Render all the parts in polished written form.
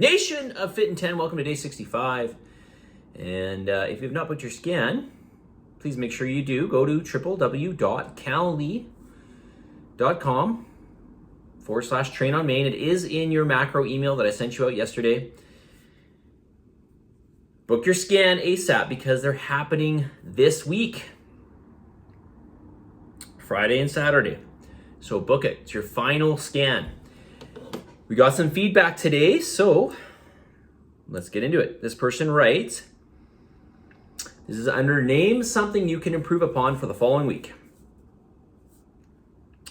Nation of Fit in 10, welcome to day 65. And if you have not booked your scan, please make sure you do. Go to www.cali.com/train on Main. It is in your macro email that I sent you out yesterday. Book your scan ASAP because they're happening this week, Friday and Saturday. So book it. It's your final scan. We got some feedback today, so let's get into it. This person writes, this is under name something you can improve upon for the following week.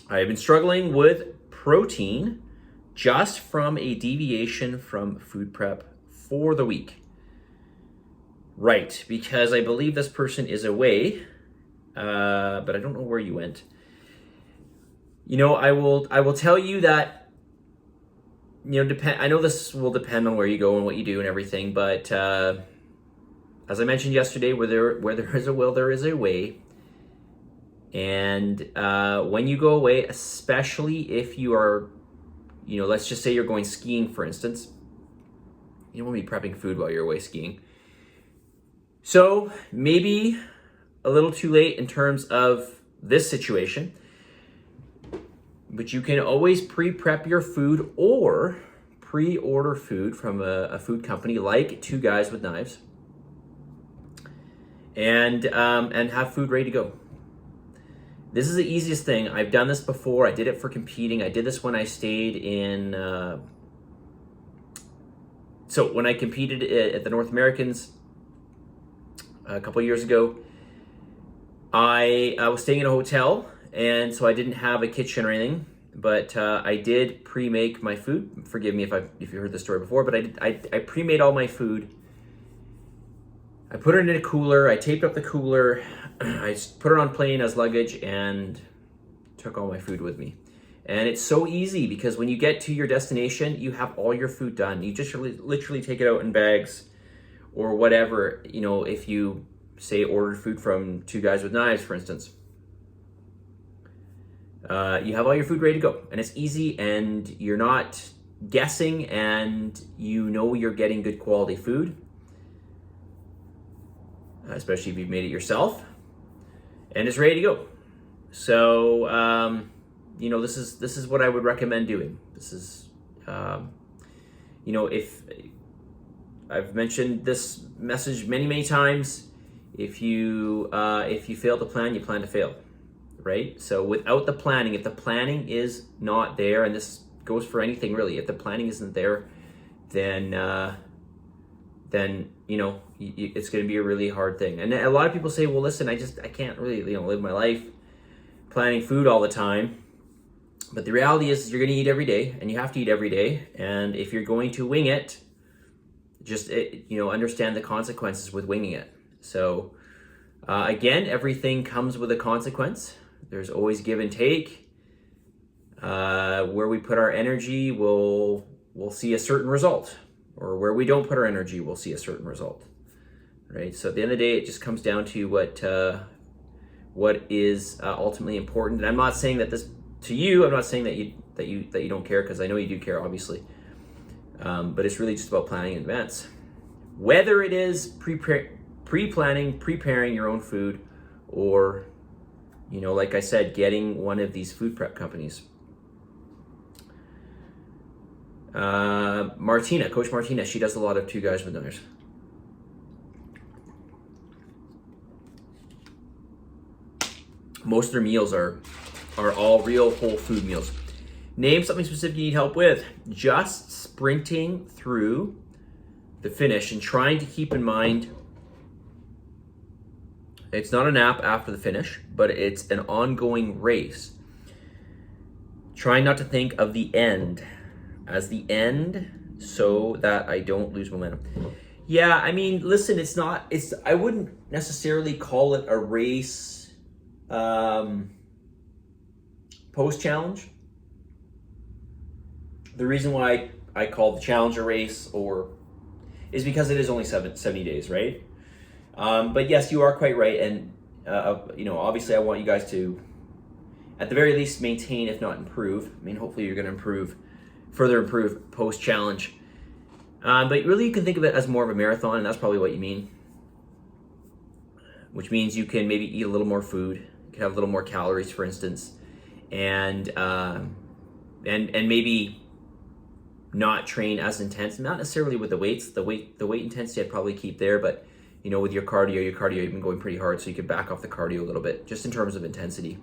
I have been struggling with protein just from a deviation from food prep for the week. Right, because I believe this person is away, but I don't know where you went. You know, I will tell you that, you know, I know this will depend on where you go and what you do and everything, but as I mentioned yesterday, where there is a will, there is a way. And when you go away, especially if you are, you know, let's just say you're going skiing, for instance, you don't want to be prepping food while you're away skiing. So maybe a little too late in terms of this situation. But you can always pre-prep your food or pre-order food from a food company like Two Guys with Knives, and have food ready to go. This is the easiest thing. I've done this before. I did it for competing. I did this when I stayed in. So when I competed at the North Americans a couple years ago, I was staying in a hotel. And so I didn't have a kitchen or anything, but I did pre-make my food. Forgive me if you heard the story before, but I pre-made all my food. I put it in a cooler. I taped up the cooler. I put it on plane as luggage and took all my food with me. And it's so easy because when you get to your destination, you have all your food done. You just literally take it out in bags or whatever. You know, if you say ordered food from Two Guys with Knives, for instance. You have all your food ready to go, and it's easy, and you're not guessing, and you know you're getting good quality food, especially if you've made it yourself, and it's ready to go. So, you know, this is what I would recommend doing. This is, you know, if I've mentioned this message many times, if you fail to plan, you plan to fail. Right? So without the planning, if the planning is not there, and this goes for anything really, if the planning isn't there, then you know, it's going to be a really hard thing. And a lot of people say, well, listen, I can't really, you know, live my life planning food all the time. But the reality is you're going to eat every day, and you have to eat every day. And if you're going to wing it, just, you know, understand the consequences with winging it. So again, everything comes with a consequence. There's always give and take. Where we put our energy, we'll see a certain result. Or where we don't put our energy, we'll see a certain result. Right? So at the end of the day, it just comes down to what is ultimately important. And I'm not saying that this to you. I'm not saying that you don't care, because I know you do care, obviously. But it's really just about planning in advance. Whether it is pre-planning, preparing your own food, or, you know, like I said, getting one of these food prep companies. Martina, Coach Martina, she does a lot of Two Guys with Knives. Most of their meals are all real whole food meals. Name something specific you need help with. Just sprinting through the finish and trying to keep in mind, it's not a nap after the finish, but it's an ongoing race. Trying not to think of the end as the end so that I don't lose momentum. Yeah, I mean, listen, I wouldn't necessarily call it a race post-challenge. The reason why I call the challenge a race is because it is only 70 days, right? But yes, you are quite right, and you know, obviously, I want you guys to, at the very least, maintain, if not improve. I mean, hopefully, you're going to further improve post challenge. But really you can think of it as more of a marathon, and that's probably what you mean. Which means you can maybe eat a little more food, you can have a little more calories, for instance, and maybe not train as intense, not necessarily with the weights. The weight intensity I'd probably keep there, but with your cardio you've been going pretty hard, so you could back off the cardio a little bit, just in terms of intensity.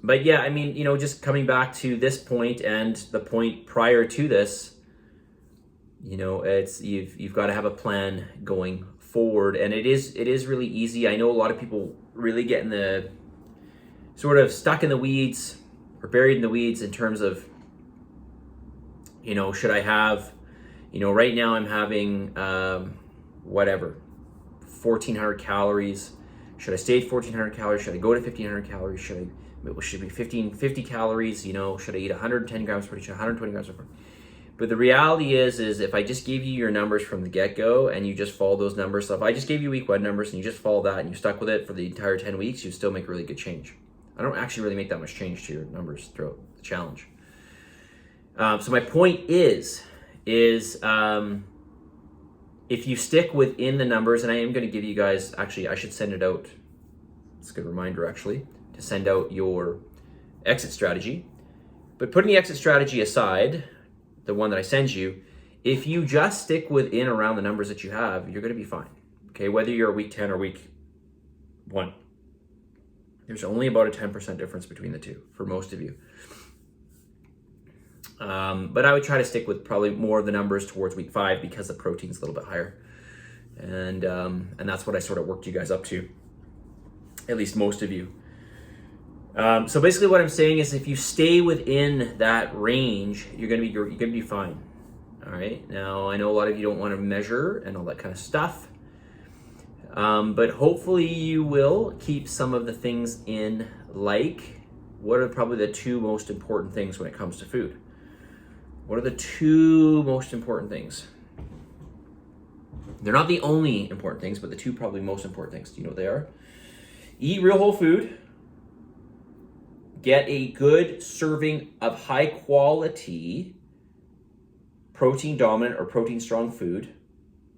But yeah, I mean, just coming back to this point and the point prior to this, it's you've got to have a plan going forward, and it is really easy. I know a lot of people really get in the sort of stuck in the weeds or buried in the weeds in terms of, should I have, right now I'm having 1,400 calories. Should I stay at 1,400 calories? Should I go to 1,500 calories? Should be 50 calories? Should I eat 110 grams of protein? 120 grams of protein? But the reality is if I just gave you your numbers from the get-go and you just follow those numbers, so if I just gave you week 1 numbers and you just follow that and you stuck with it for the entire 10 weeks, you still make really good change. I don't actually really make that much change to your numbers throughout the challenge. So my point is if you stick within the numbers, and I am going to give you guys, actually I should send it out, it's a good reminder actually, to send out your exit strategy. But putting the exit strategy aside, the one that I send you, if you just stick within around the numbers that you have, you're going to be fine. Okay, whether you're week 10 or week 1. There's only about a 10% difference between the two for most of you. But I would try to stick with probably more of the numbers towards week 5 because the protein's a little bit higher. And that's what I sort of worked you guys up to, at least most of you. So basically what I'm saying is if you stay within that range, you're gonna be fine. All right. Now I know a lot of you don't want to measure and all that kind of stuff, but hopefully you will keep some of the things in. Like, what are probably the 2 most important things when it comes to food? What are the 2 most important things? They're not the only important things, but the 2 probably most important things. Do you know what they are? Eat real whole food. Get a good serving of high quality protein dominant or protein strong food.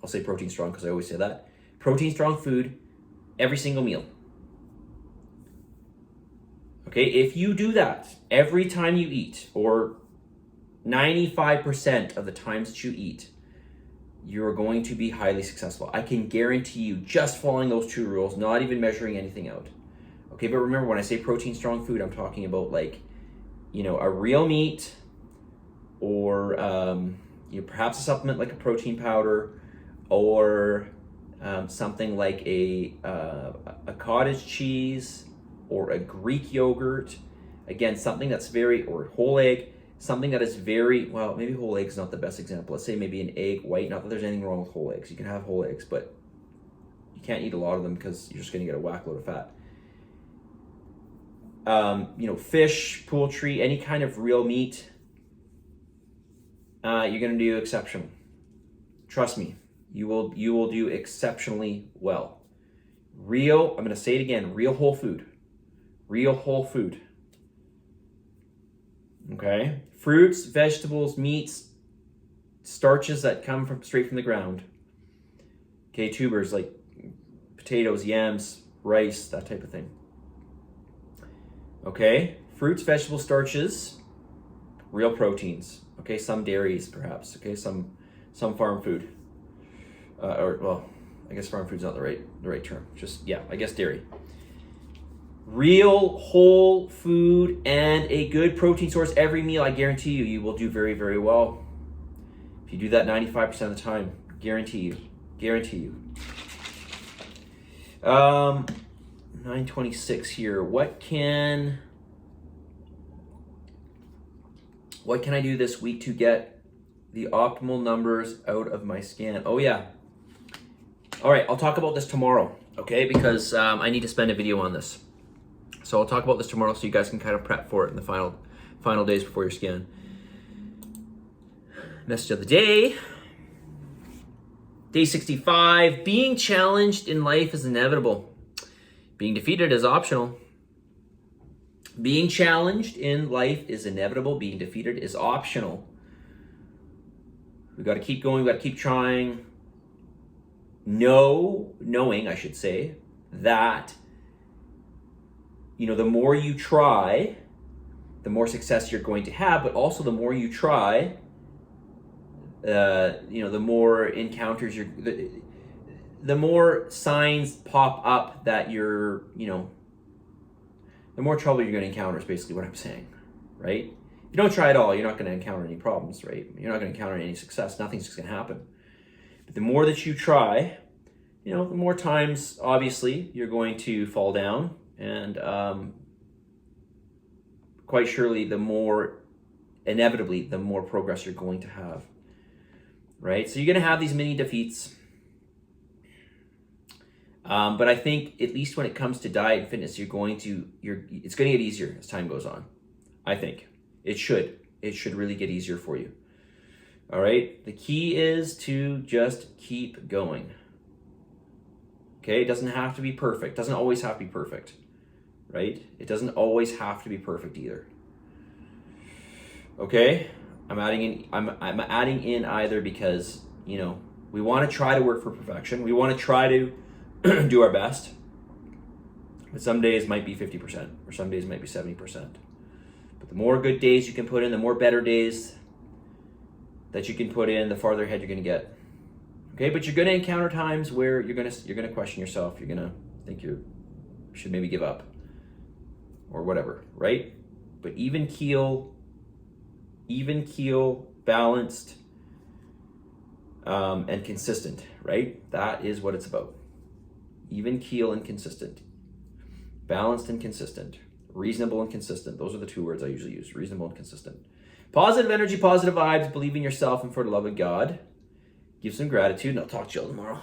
I'll say protein strong because I always say that. Protein strong food every single meal. Okay, if you do that every time you eat, or 95% of the times that you eat, you're going to be highly successful. I can guarantee you, just following those 2 rules, not even measuring anything out. Okay, but remember, when I say protein strong food, I'm talking about like, a real meat, or perhaps a supplement like a protein powder, or something like a cottage cheese or a Greek yogurt. Again, something that's or whole egg, something that is well, maybe whole egg is not the best example. Let's say maybe an egg white. Not that there's anything wrong with whole eggs. You can have whole eggs, but you can't eat a lot of them because you're just going to get a whack load of fat. Fish, poultry, any kind of real meat, you're going to do exceptional. Trust me, you will do exceptionally well. I'm going to say it again, real whole food. Real whole food. Okay? Fruits, vegetables, meats, starches that come straight from the ground. Okay, tubers like potatoes, yams, rice, that type of thing. Okay, fruits, vegetables, starches, real proteins. Okay, some dairies perhaps. Okay, some farm food. I guess farm food's not the right term. I guess dairy. Real whole food and a good protein source every meal. I guarantee you will do very, very well. If you do that 95% of the time, guarantee you. 9:26 here. What can I do this week to get the optimal numbers out of my scan? Oh yeah. All right, I'll talk about this tomorrow, okay? Because I need to spend a video on this. So I'll talk about this tomorrow so you guys can kind of prep for it in the final days before your scan. Message of the day. Day 65. Being challenged in life is inevitable. Being defeated is optional. Being challenged in life is inevitable. Being defeated is optional. We've got to keep going. We've got to keep trying. Knowing, I should say, that, the more you try, the more success you're going to have, but also the more you try, the more encounters the more signs pop up that you're, the more trouble you're going to encounter is basically what I'm saying, right? If you don't try at all, you're not going to encounter any problems, right? You're not going to encounter any success. Nothing's just going to happen. But the more that you try, the more times, obviously, you're going to fall down. And quite surely, inevitably, the more progress you're going to have, right? So you're going to have these mini defeats. But I think, at least when it comes to diet and fitness, it's going to get easier as time goes on. I think it should really get easier for you. All right. The key is to just keep going. Okay. It doesn't have to be perfect. It doesn't always have to be perfect, right? It doesn't always have to be perfect either. Okay. I'm adding in either because, we want to try to work for perfection. We want to try to do our best, but some days might be 50% or some days might be 70%. But the more good days you can put in, the more better days that you can put in, the farther ahead you're going to get. Okay, but you're going to encounter times where you're going to question yourself. You're going to think you should maybe give up or whatever, right? But even keel, balanced, and consistent, right? That is what it's about. Even keel and consistent, balanced and consistent, reasonable and consistent. Those are the two words I usually use, reasonable and consistent. Positive energy, positive vibes, believe in yourself and for the love of God. Give some gratitude, and I'll talk to you all tomorrow.